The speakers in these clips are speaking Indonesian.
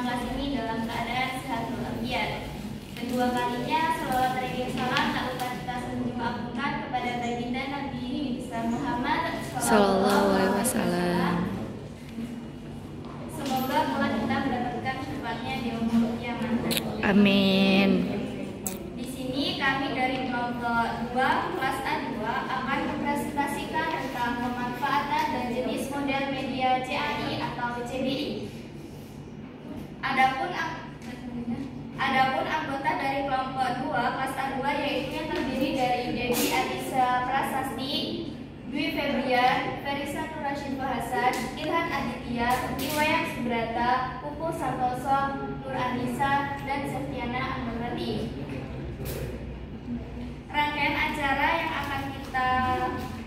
kelas ini dalam keadaan sehat walafiat. Kedua kalinya selawat dan salam tak lupa kita agunkan kepada baginda Nabi besar Muhammad Sallallahu Alaihi Wasallam. Semoga kelak kita mendapatkan syafaatnya di umur kiamat. Amin. Di sini kami dari kelompok 2 kelas A2 akan mempresentasikan tentang pemanfaatan dan jenis model media CAI atau CBI. Adapun anggota dari kelompok 2 kelas A2 yaitu yang terdiri dari Devi Adisa Prasasti, Dwi Febrian, Ferisa Nurashid Hasan, Ilhan Aditya, Iwayan Subrata, Pupu Santoso, Nur Anissa, dan Septiana Anurati. Rangkaian acara yang akan kita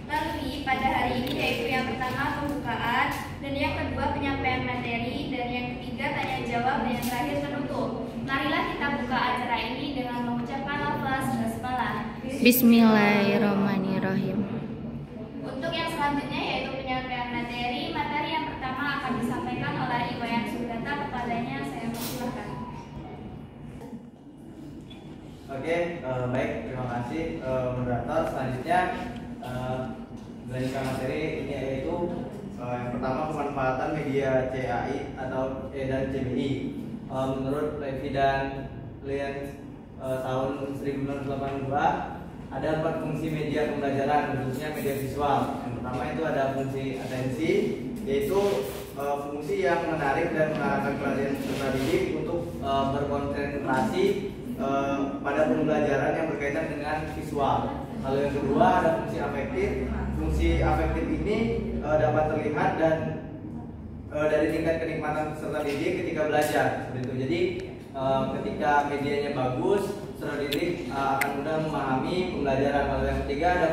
lalui pada hari ini yaitu yang pertama pembukaan, dan yang kedua penyampaian materi, dan yang ketiga tanya jawab, dan yang terakhir penutup. Marilah kita buka acara ini dengan mengucapkan lafaz basmalah. Bismillahirrahmanirrahim. Untuk yang selanjutnya yaitu penyampaian materi yang pertama akan disampaikan oleh Iwayan Subrata. Kepadanya saya persilahkan. Oke, baik, terima kasih moderator. Selanjutnya melanjutkan materi ini yaitu yang pertama pemanfaatan media CAI atau dan CBI. Menurut Levi dan Lian tahun 1982 ada 4 fungsi media pembelajaran khususnya media visual. Yang pertama itu ada fungsi atensi, yaitu fungsi yang menarik dan mengarahkan perhatian peserta didik untuk berkonsentrasi pada pembelajaran yang berkaitan dengan visual. Lalu yang kedua ada fungsi afektif. Fungsi afektif ini dapat terlihat dan dari tingkat kenikmatan peserta didik ketika belajar. Seperti itu. Jadi ketika medianya bagus, peserta didik akan mudah memahami pembelajaran. Lalu yang ketiga ada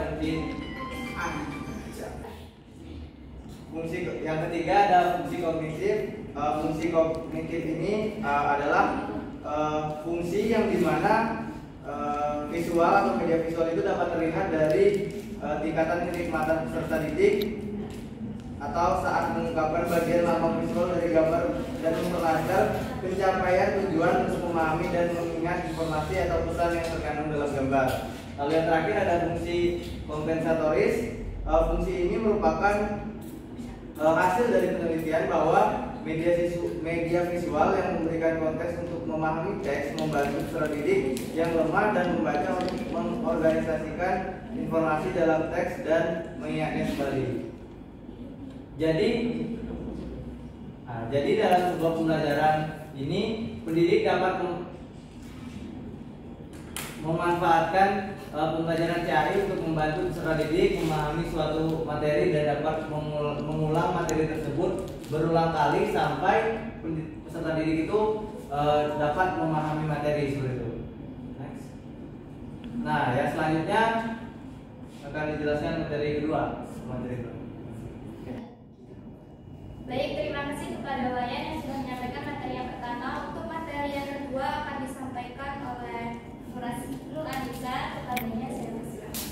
yang ketiga ada fungsi kognitif. Fungsi kognitif ini adalah fungsi yang dimana visual atau media visual itu dapat terlihat dari tingkatan kenikmatan peserta didik atau saat mengungkapkan bagian lambang visual dari gambar dan memperlancar pencapaian tujuan untuk memahami dan mengingat informasi atau pesan yang terkandung dalam gambar. Lalu yang terakhir ada fungsi kompensatoris. Fungsi ini merupakan hasil dari penelitian bahwa media visual yang memberikan konteks untuk memahami teks membantu peserta didik yang lemah dan membaca untuk mengorganisasikan informasi dalam teks dan mengingatnya kembali. Jadi dalam sebuah pembelajaran ini pendidik dapat memanfaatkan pembelajaran CAI untuk membantu peserta didik memahami suatu materi dan dapat mengulang materi tersebut berulang kali sampai peserta didik itu dapat memahami materi seperti itu. Next. Nah, yang selanjutnya akan dijelaskan materi kedua. Baik, terima kasih kepada Wayan yang sudah menyampaikan materi yang pertama. Untuk materi yang kedua akan disampaikan oleh Nur Anissa. Kepadanya saya persilakan.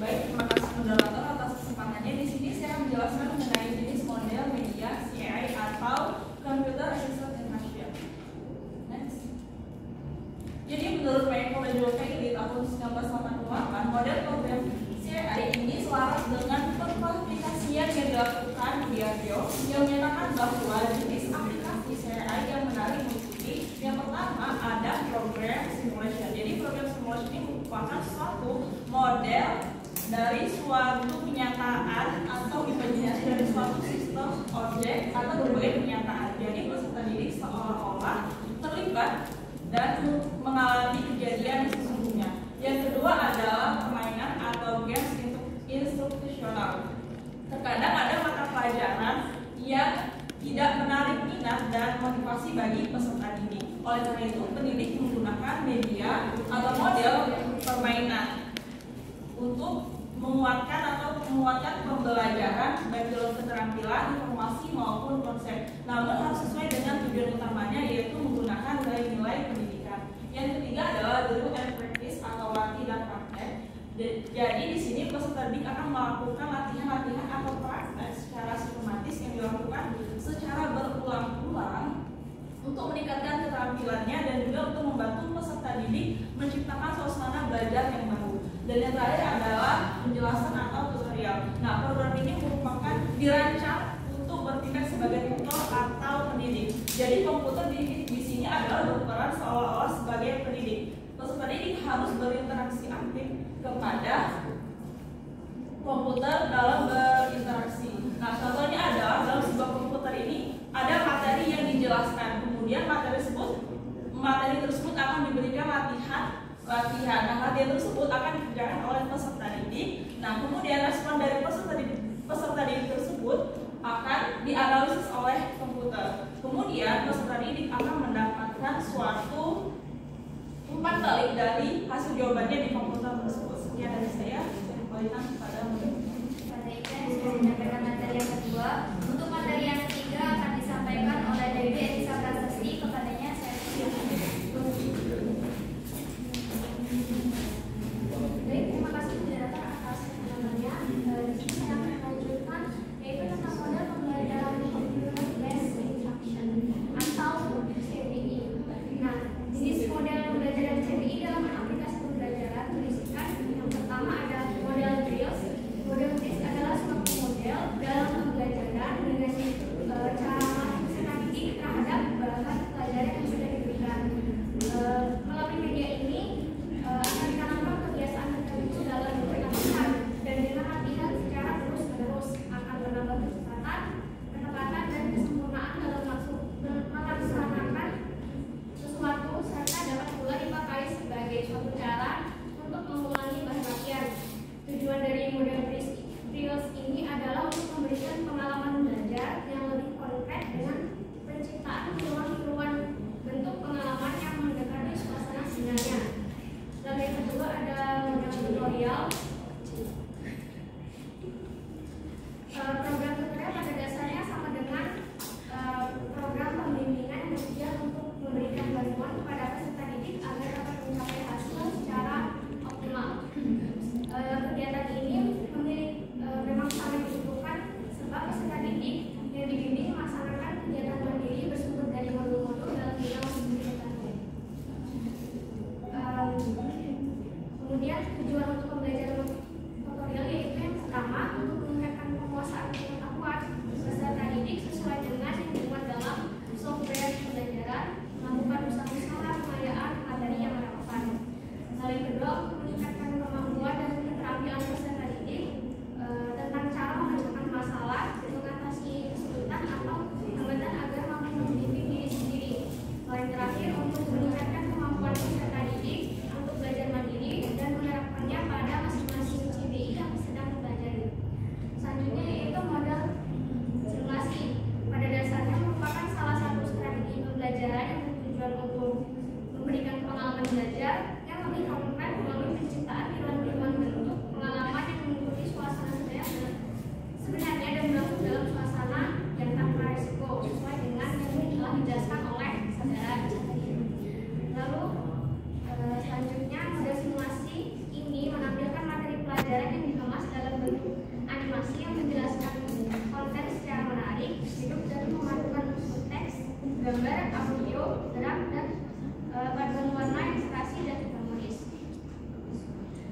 Baik, terima kasih moderator atas kesempatannya. Di sini saya akan menjelaskan mengenai jenis model media CAI atau Computer Assisted Animation. Next. Jadi menurut Menko Pdip di tahun 1988, model program CAI ini selaras dengan pengklasifikasian yang dilakukan di Diageo yang menyatakan bahwa jenis aplikasi CAI yang menarik mengikuti yang pertama ada program simulation. Jadi program simulation ini merupakan suatu model dari suatu kenyataan atau imajinasi dari suatu sistem objek atau berbagai kenyataan. Jadi peserta didik seolah-olah terlibat dan mengalami kejadian yang sesungguhnya. Yang kedua adalah permainan atau games instruksional. Terkadang ada mata pelajaran yang tidak menarik minat dan motivasi bagi peserta didik. Oleh karena itu, pendidik menggunakan media atau model permainan untuk menguatkan pembelajaran baik dalam keterampilan, informasi maupun konsep. Namun harus sesuai dengan tujuan utamanya, yaitu menggunakan nilai-nilai pendidikan. Yang ketiga adalah do and practice atau latih dan praktek. Jadi di sini peserta didik akan melakukan latihan-latihan atau praktek secara sistematis yang dilakukan secara didik menciptakan suasana belajar yang baru. Dan yang terakhir adalah penjelasan atau tutorial. Nah, program ini merupakan dirancang untuk bertindak sebagai tutor atau pendidik. Jadi komputer di sini adalah berperan seolah-olah sebagai pendidik. Peserta didik harus berinteraksi aktif kepada komputer dalam berinteraksi. Nah, contohnya adalah dalam sebuah komputer ini ada materi yang dijelaskan. Kemudian materi tersebut akan diberikan latihan. Nah, latihan tersebut akan dikerjakan oleh peserta didik. Nah, kemudian respon dari peserta didik tersebut akan dianalisis oleh komputer. Kemudian peserta didik akan mendapatkan suatu umpan balik dari hasil jawabannya di komputer tersebut. Sekian dari saya kembalikan kepada materi yang kedua. Untuk materi yang ketiga akan disampaikan oleh Dewi Elisa Prasasti. Kepadanya saya persilakan. Baik, terima kasih moderator atas penampilannya. Di sini saya akan melanjutkan yaitu tentang model pembelajaran computer based instruction atau CBI. Nah, jenis model pembelajaran CBI dalam aplikasi pembelajaran berisikan yang pertama ada model drills. Model drills adalah suatu model dalam pembelajaran dengan cara peserta didik terhadap bahan pelajaran yang sudah diberikan. Melalui media ini akan ditanamkan kebiasaan berkontribusi dalam berkata dan dengan latihan secara terus-menerus akan menambah kecepatan, ketepatan dan kesempurnaan dalam melaksanakan sesuatu serta dapat pula dipakai sebagai suatu cara untuk mengulangi bahan latihan. Tujuan dari model drills ini adalah untuk memberikan pengalaman belajar yang lebih konkret dengan penciptaan tiruan-tiruan bentuk pengalaman yang mendekati suasana sebenarnya. Lalu yang kedua ada model tutorial. Program tutorial pada dasarnya sama dengan program pembimbingan yang bertujuan untuk memberikan bantuan kepada peserta didik agar dapat mencapai hasil secara optimal. Kegiatan ini memang sangat dibutuhkan sebab peserta didik yang dibimbing melaksanakan kegiatan mandiri bersumber dari modul-modul dalam bidang pembelajaran. Kemudian tujuan untuk pembelajaran tutorial yaitu yang pertama untuk meningkatkan penguasaan pengetahuan peserta didik sesuai dengan yang dimuat dalam software pembelajaran, melakukan usaha-usaha pengayaan materi yang relevan. Lalu yang kedua untuk meningkatkan kemampuan dan keterampilan peserta didik tentang cara memecahkan masalah, mengatasi kesulitan atau hambatan agar mampu membimbing diri sendiri. Lalu yang terakhir untuk meningkatkan kemampuan peserta didik untuk belajar mandiri dan menerapkannya pada masing-masing CBI yang sedang dipelajari. Selanjutnya yaitu model simulasi. Pada dasarnya merupakan salah satu strategi pembelajaran yang bertujuan untuk memberikan pengalaman belajar yang lebih konkret melalui penciptaan tiruan-tiruan bentuk pengalaman yang mengikuti suasana sebenarnya dan berlangsung dalam suasana yang tanpa risiko sesuai dengan yang telah dijelaskan oleh saudara tadi. Lalu selanjutnya model simulasi ini menampilkan materi pelajaran yang dikemas dalam bentuk animasi yang menjelaskan konten secara menarik, hidup dan memadukan unsur teks, gambar, audio, gerak dan paduan warna, ilustrasi dan memoris.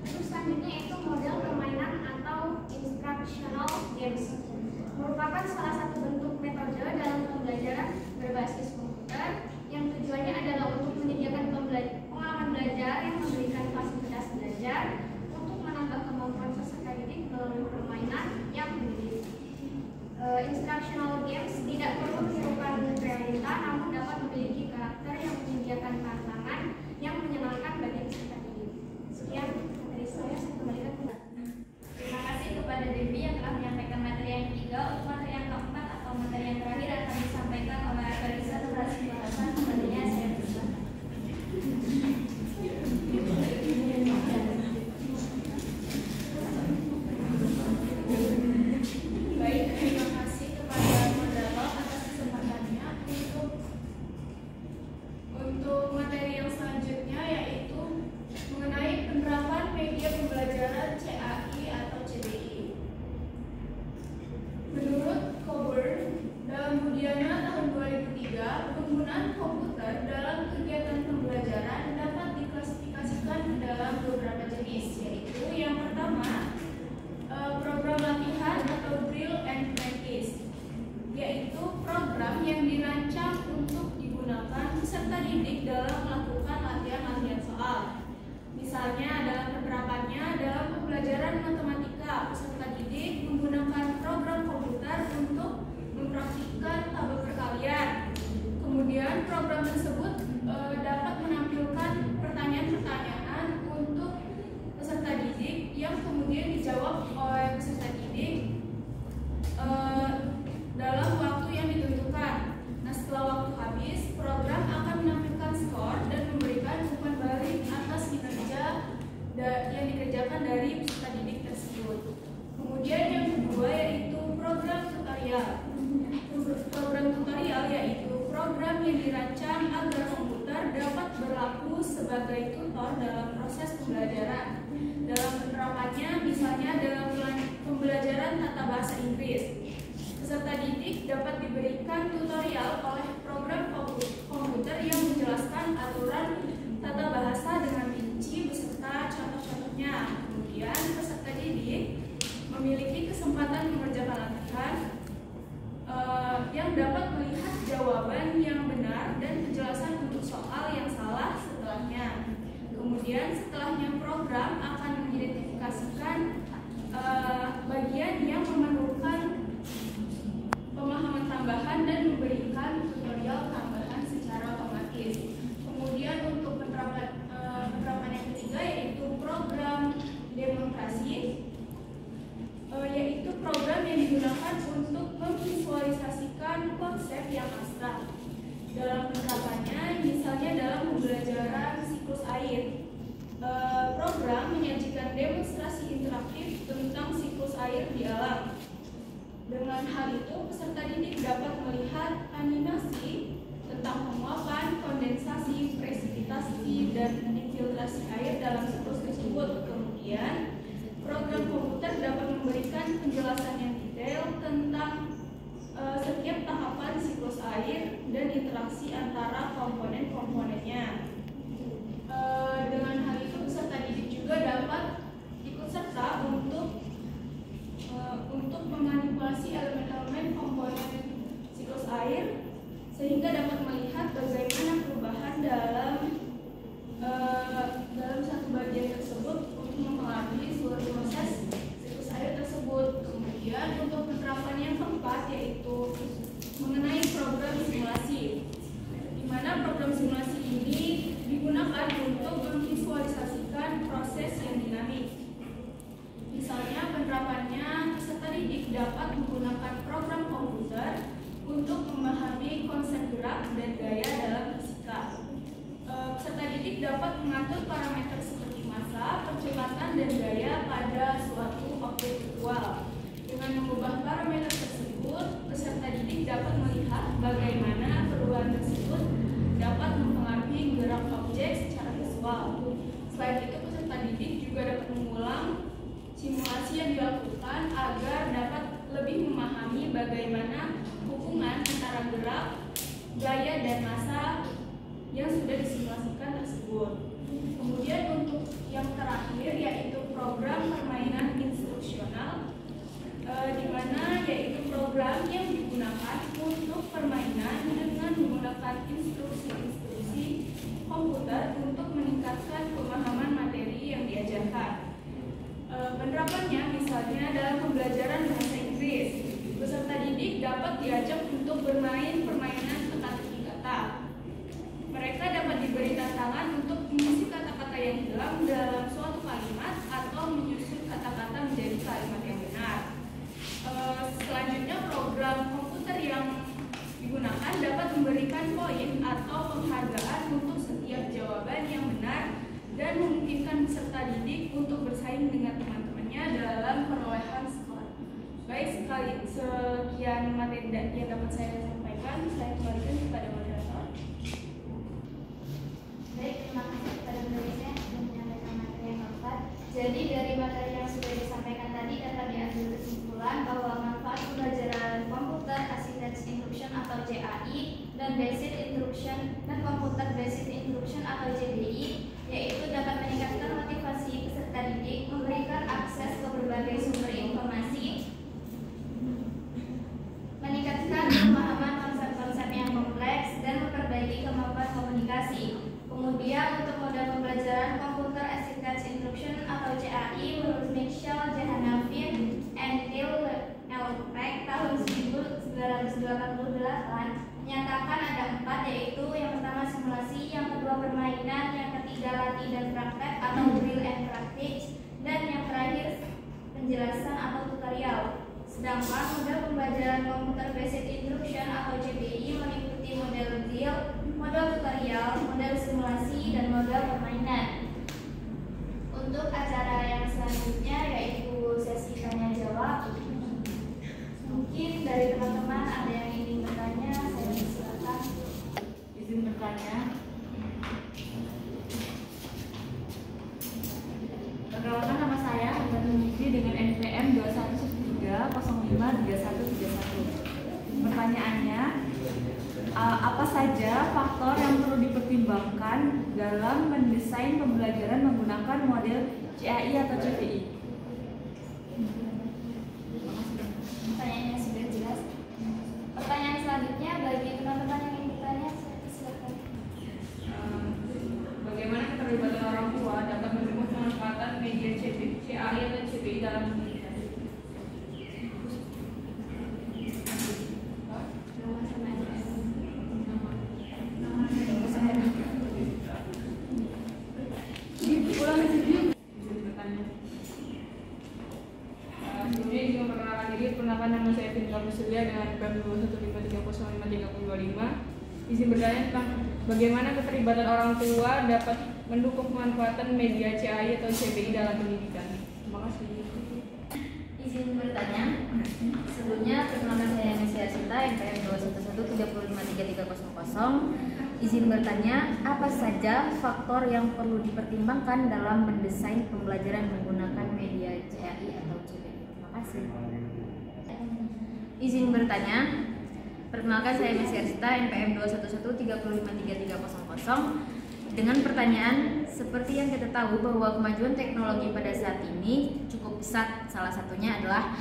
Terus selanjutnya itu model permainan atau instructional games merupakan salah satu bentuk metode dalam pembelajaran berbasis komputer yang tujuannya adalah untuk menyediakan pengalaman belajar yang memberikan fasilitas belajar untuk menambah kemampuan peserta didik melalui permainan yang mendidik. Instructional games tidak perlu merupakan realita namun dapat memiliki karakter yang menyediakan tantangan yang menyenangkan bagi peserta didik. Sekian dari saya kembalikan ke Terima kasih kepada Dewi yang telah menyampaikan materi yang ketiga. Untuk materi yang keempat atau materi yang terakhir akan disampaikan oleh Farisa Nurasi Bahasan. Kepadanya saya persilakan. Baik, terima kasih kepada moderator atas kesempatannya untuk materi yang selanjutnya yaitu mengenai penerapan media pembelajaran CAI atau CBI. Menurut Coburn dalam Budiana tahun 2003, penggunaan komputer dalam kegiatan pembelajaran dapat diklasifikasikan didik dalam melakukan latihan-latihan soal. Misalnya dalam penerapannya dalam pembelajaran matematika, peserta didik menggunakan program komputer untuk mempraktikkan tabel perkalian. Kemudian program tersebut dapat menampilkan pertanyaan-pertanyaan untuk peserta didik yang kemudian dijawab oleh peserta didik dalam waktu yang ditentukan. Nah, setelah waktu habis, program akan menampilkan skor dan memberikan umpan balik atas kinerja yang dikerjakan dari peserta didik tersebut. Kemudian yang kedua yaitu program tutorial. Program tutorial yaitu program yang dirancang agar komputer dapat berlaku sebagai tutor dalam proses pembelajaran. Dalam penerapannya, misalnya dalam pembelajaran tata bahasa Inggris, peserta didik dapat diberikan tutorial oleh program komputer yang menjelaskan aturan tata bahasa dengan rinci beserta contoh-contohnya. Kemudian peserta didik memiliki kesempatan mengerjakan latihan yang dapat melihat jawaban yang benar dan penjelasan untuk soal yang salah setelahnya. Kemudian setelahnya program akan mengidentifikasikan bagian yang memerlukan pemahaman tambahan dan memberikan tutorial tambahan secara otomatis. Kemudian untuk penerapan yang ketiga yaitu program demonstrasi, yaitu program yang digunakan untuk memvisualisasikan konsep yang abstrak. Dalam penerapannya, misalnya dalam pembelajaran siklus air, program menyajikan demonstrasi interaktif tentang siklus air di alam. Dengan hal itu, peserta didik dapat melihat animasi tentang penguapan, kondensasi, presipitasi, dan infiltrasi air dalam siklus tersebut. Kemudian, program komputer dapat memberikan penjelasan yang detail tentang setiap tahapan siklus air dan interaksi antara komponen-komponennya. Dengan hal itu, peserta didik juga dapat ikut serta untuk memanipulasi elemen-elemen komponen siklus air sehingga dapat melihat bagaimana perubahan dalam satu bagian tersebut untuk mempengaruhi seluruh proses siklus air tersebut. Kemudian untuk penerapan yang keempat yaitu mengenai program simulasi, di mana program simulasi ini digunakan untuk memvisualisasikan proses yang dinamis. Misalnya penerapannya, peserta didik dapat menggunakan program komputer untuk memahami konsep gerak dan gaya dalam fisika. Peserta didik dapat mengatur parameter seperti massa, percepatan, dan gaya pada suatu objek virtual. Dengan mengubah parameter tersebut, peserta didik dapat melihat bagaimana perubahan tersebut dapat mempengaruhi gerak objek secara visual. Selain itu, peserta didik juga dapat mengulang simulasi yang dilakukan agar dapat lebih memahami bagaimana hubungan antara gerak, gaya, dan massa yang sudah disimulasikan tersebut. Kemudian untuk yang terakhir yaitu program permainan instruksional, di mana yaitu program yang digunakan untuk permainan dengan menggunakan instruksi-instruksi komputer untuk meningkatkan pemahaman materi yang diajarkan. Penerapannya misalnya dalam pembelajaran bahasa Inggris, peserta didik dapat diajak untuk bermain permainan teka-teki kata. Mereka dapat diberi tantangan untuk mengisi kata-kata yang hilang dalam suatu kalimat atau menyusun kata-kata menjadi kalimat yang benar. Selanjutnya program komputer yang digunakan dapat memberikan poin atau penghargaan untuk setiap jawaban yang benar dan memungkinkan peserta didik untuk bersaing dengan teman-temannya dalam perolehan skor. Baik, sekian materi yang dapat saya sampaikan. Saya kembalikan kepada moderator. Baik, terima kasih kepada penulisnya yang menyampaikan materi yang keempat. Jadi dari materi yang sudah disampaikan tadi dapat diambil kesimpulan bahwa manfaat pembelajaran komputer assisted instruction atau CAI dan basic instruction dan computer basic instruction atau CBI, yaitu dapat meningkatkan motivasi peserta didik, memberikan akses ke berbagai sumber informasi, meningkatkan pemahaman konsep-konsep yang kompleks, dan memperbaiki kemampuan komunikasi. tutorial. Sedangkan model pembelajaran Computer Based Instruction atau CBI meliputi model real, model tutorial, model simulasi, dan model permainan. Untuk acara yang selanjutnya yaitu sesi tanya jawab. Mungkin dari teman-teman ada yang ingin bertanya, saya silakan. Izin bertanya. Perkenalkan, nama saya Hambatan Mukti dengan NPM 2113053131. Pertanyaannya, apa saja faktor yang perlu dipertimbangkan dalam mendesain pembelajaran menggunakan model CAI atau CBI? Pertanyaannya sudah jelas. Pertanyaan selanjutnya bagi teman-teman yang ingin bertanya, silakan. Bagaimana keterlibatan orang tua dapat mendukung pemanfaatan media CAI atau CBI dalam pendidikan? Sebelumnya izin memperkenalkan diri, perkenalkan nama saya Vinta Musulia dengan NPM 21533055. Izin bertanya tentang bagaimana keterlibatan orang tua dapat mendukung pemanfaatan media CAI atau CBI dalam pendidikan. Terima kasih. Izin bertanya. Sebelumnya perkenalkan saya Nesia Sinta, NPM 211353300. Izin bertanya, apa saja faktor yang perlu dipertimbangkan dalam mendesain pembelajaran menggunakan media CAI atau CBI? Terima kasih. Izin bertanya. Perkenalkan saya Nesia Sinta, NPM 211353300. Dengan pertanyaan, seperti yang kita tahu bahwa kemajuan teknologi pada saat ini cukup pesat. Salah satunya adalah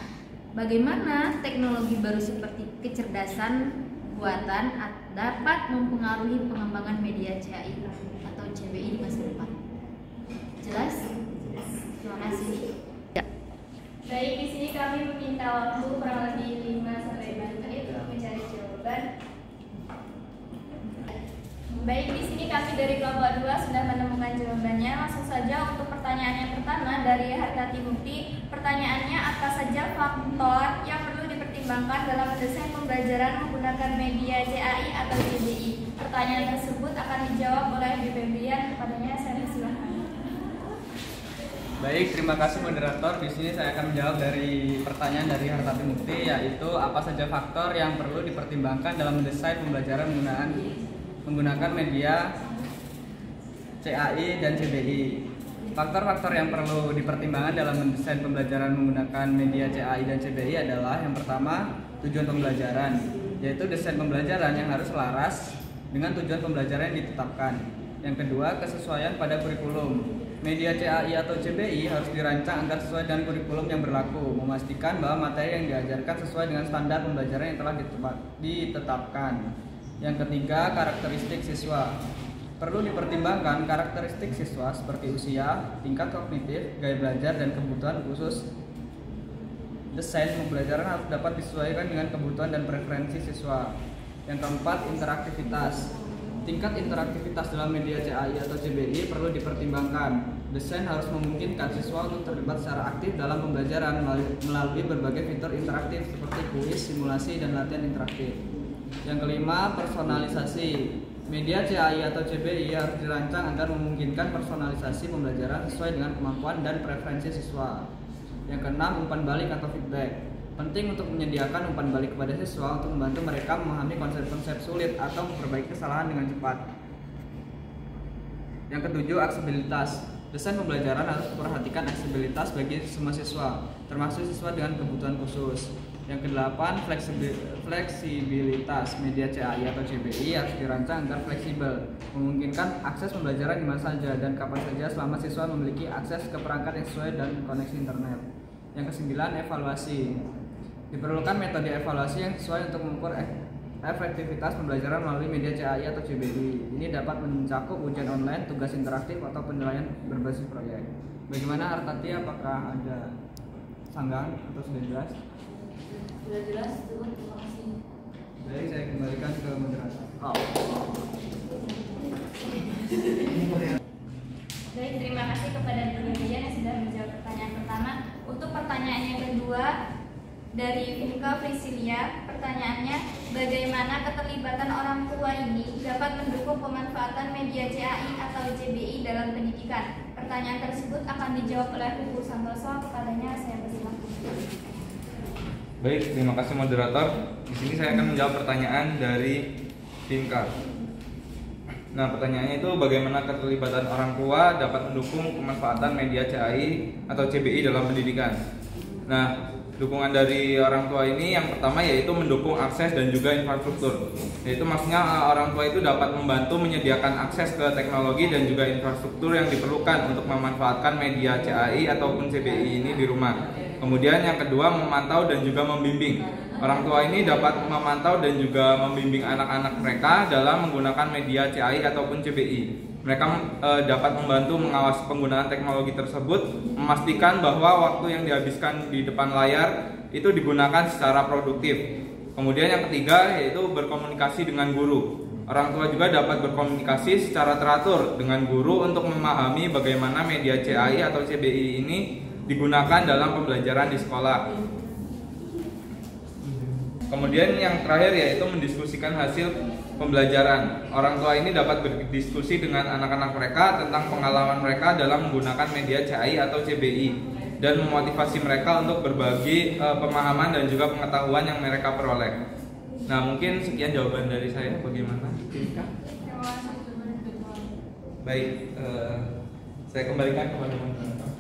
bagaimana teknologi baru seperti kecerdasan buatan dapat mempengaruhi pengembangan media CAI atau CBI di masa depan. Jelas? Terima kasih. Baik, di sini kami meminta waktu kurang lebih 5-6 menit untuk mencari jawaban. Baik, di sini kami dari kelompok 2 sudah menemukan jawabannya. Langsung saja untuk pertanyaan yang pertama dari Hartati Mukti. Pertanyaannya, apa saja faktor yang perlu dipertimbangkan dalam mendesain pembelajaran menggunakan media CAI atau CBI? Pertanyaan tersebut akan dijawab oleh B. Febrian. Kepadanya saya persilahkan. Baik, terima kasih moderator. Di sini saya akan menjawab dari pertanyaan dari Hartati Mukti, yaitu apa saja faktor yang perlu dipertimbangkan dalam mendesain pembelajaran menggunakan media CAI dan CBI. Faktor-faktor yang perlu dipertimbangkan dalam mendesain pembelajaran menggunakan media CAI dan CBI adalah yang pertama, tujuan pembelajaran, yaitu desain pembelajaran yang harus selaras dengan tujuan pembelajaran yang ditetapkan. Yang kedua, kesesuaian pada kurikulum. Media CAI atau CBI harus dirancang agar sesuai dengan kurikulum yang berlaku, memastikan bahwa materi yang diajarkan sesuai dengan standar pembelajaran yang telah ditetapkan. Yang ketiga, karakteristik siswa. Perlu dipertimbangkan karakteristik siswa seperti usia, tingkat kognitif, gaya belajar, dan kebutuhan khusus. Desain pembelajaran harus dapat disesuaikan dengan kebutuhan dan preferensi siswa. Yang keempat, interaktivitas. Tingkat interaktivitas dalam media CAI atau CBI perlu dipertimbangkan. Desain harus memungkinkan siswa untuk terlibat secara aktif dalam pembelajaran melalui berbagai fitur interaktif seperti kuis, simulasi, dan latihan interaktif. Yang kelima, personalisasi. Media CAI atau CBI harus dirancang agar memungkinkan personalisasi pembelajaran sesuai dengan kemampuan dan preferensi siswa. Yang keenam, umpan balik atau feedback. Penting untuk menyediakan umpan balik kepada siswa untuk membantu mereka memahami konsep-konsep sulit atau memperbaiki kesalahan dengan cepat. Yang ketujuh, aksesibilitas. Desain pembelajaran harus memperhatikan aksesibilitas bagi semua siswa, termasuk siswa dengan kebutuhan khusus. Yang kedelapan, fleksibilitas. Media CAI atau CBI harus dirancang agar fleksibel, memungkinkan akses pembelajaran di mana saja dan kapan saja selama siswa memiliki akses ke perangkat yang sesuai dan koneksi internet. Yang kesembilan, evaluasi. Diperlukan metode evaluasi yang sesuai untuk mengukur efektivitas pembelajaran melalui media CAI atau CBI. Ini dapat mencakup ujian online, tugas interaktif, atau penilaian berbasis proyek. Bagaimana Hartati, apakah ada sanggahan atau sudah jelas? Sudah jelas, terima kasih. Baik, saya kembalikan ke moderator. Baik, terima kasih kepada Bu Febrian yang sudah menjawab pertanyaan pertama. Untuk pertanyaan yang kedua, dari Vinka Priscilia. Pertanyaannya, bagaimana keterlibatan orang tua ini dapat mendukung pemanfaatan media CAI atau CBI dalam pendidikan? Pertanyaan tersebut akan dijawab oleh Ibu Santoso. Kepadanya saya persilakan. Baik, terima kasih moderator. Di sini saya akan menjawab pertanyaan dari Vinka. Nah, pertanyaannya itu bagaimana keterlibatan orang tua dapat mendukung pemanfaatan media CAI atau CBI dalam pendidikan. Nah, dukungan dari orang tua ini yang pertama yaitu mendukung akses dan juga infrastruktur. Yaitu maksudnya orang tua itu dapat membantu menyediakan akses ke teknologi dan juga infrastruktur yang diperlukan untuk memanfaatkan media CAI ataupun CBI ini di rumah. Kemudian yang kedua, memantau dan juga membimbing. Orang tua ini dapat memantau dan juga membimbing anak-anak mereka dalam menggunakan media CAI ataupun CBI. Mereka dapat membantu mengawasi penggunaan teknologi tersebut, memastikan bahwa waktu yang dihabiskan di depan layar itu digunakan secara produktif. Kemudian yang ketiga yaitu berkomunikasi dengan guru. Orang tua juga dapat berkomunikasi secara teratur dengan guru untuk memahami bagaimana media CAI atau CBI ini digunakan dalam pembelajaran di sekolah. Kemudian yang terakhir yaitu mendiskusikan hasil pembelajaran. Orang tua ini dapat berdiskusi dengan anak-anak mereka tentang pengalaman mereka dalam menggunakan media CAI atau CBI dan memotivasi mereka untuk berbagi pemahaman dan juga pengetahuan yang mereka peroleh. Nah, mungkin sekian jawaban dari saya. Bagaimana? Baik, saya kembalikan kepada moderator.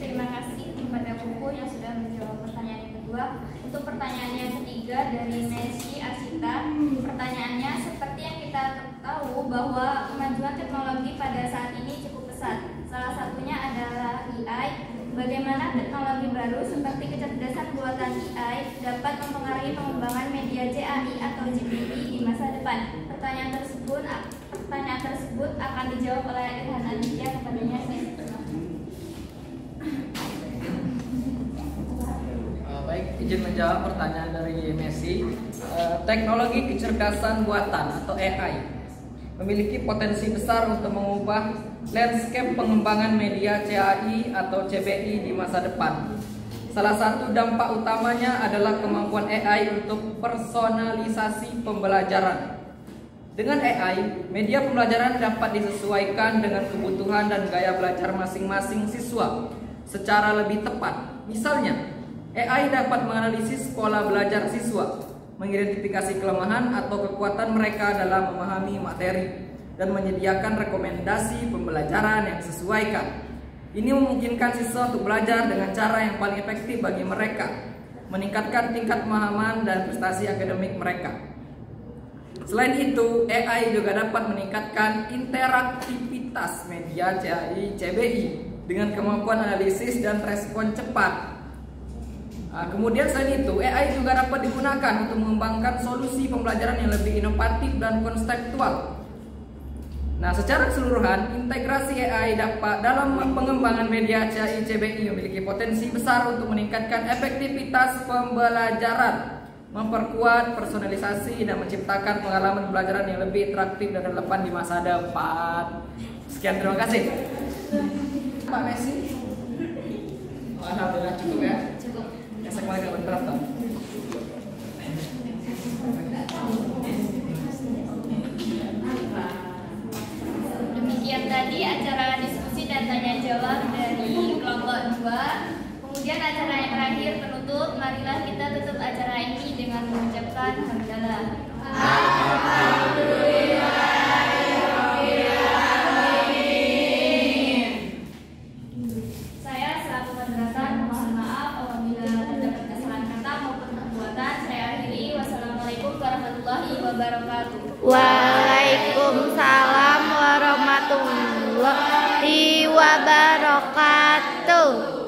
Terima kasih kepada Buku yang sudah menjawab pertanyaan yang kedua. Untuk pertanyaan yang ketiga dari Messi Asita, pertanyaannya seperti yang kita tahu bahwa kemajuan teknologi pada saat ini cukup pesat. Salah satunya adalah AI. Bagaimana teknologi baru seperti kecerdasan buatan AI dapat mempengaruhi pengembangan media CAI atau CBI di masa depan? Pertanyaan tersebut akan dijawab oleh Irhan Aditya. Kepadanya saya Baik, izin menjawab pertanyaan dari Messi. Teknologi kecerdasan buatan atau AI memiliki potensi besar untuk mengubah landscape pengembangan media CAI atau CBI di masa depan. Salah satu dampak utamanya adalah kemampuan AI untuk personalisasi pembelajaran. Dengan AI, media pembelajaran dapat disesuaikan dengan kebutuhan dan gaya belajar masing-masing siswa secara lebih tepat. Misalnya, AI dapat menganalisis pola belajar siswa, mengidentifikasi kelemahan atau kekuatan mereka dalam memahami materi, dan menyediakan rekomendasi pembelajaran yang disesuaikan. Ini memungkinkan siswa untuk belajar dengan cara yang paling efektif bagi mereka, meningkatkan tingkat pemahaman dan prestasi akademik mereka. Selain itu, AI juga dapat meningkatkan interaktivitas media CAI CBI dengan kemampuan analisis dan respon cepat. Kemudian selain itu, AI juga dapat digunakan untuk mengembangkan solusi pembelajaran yang lebih inovatif dan konseptual. Nah, secara keseluruhan, integrasi AI dapat dalam pengembangan media CAI CBI memiliki potensi besar untuk meningkatkan efektivitas pembelajaran, memperkuat personalisasi, dan menciptakan pengalaman pembelajaran yang lebih interaktif dan relevan di masa depan. Sekian, terima kasih. Pak Messi. Alhamdulillah cukup ya. Saya kembali ke moderator. Demikian tadi acara diskusi dan tanya jawab dari kelompok 2. Kemudian acara yang terakhir penutup. Marilah kita tutup acara ini dengan mengucapkan hamdalah. Saya selaku moderator mohon maaf apabila terdapat kesalahan kata maupun perbuatan. Saya akhiri. Wassalamualaikum warahmatullahi wabarakatuh. Waalaikumsalam warahmatullahi wabarakatuh.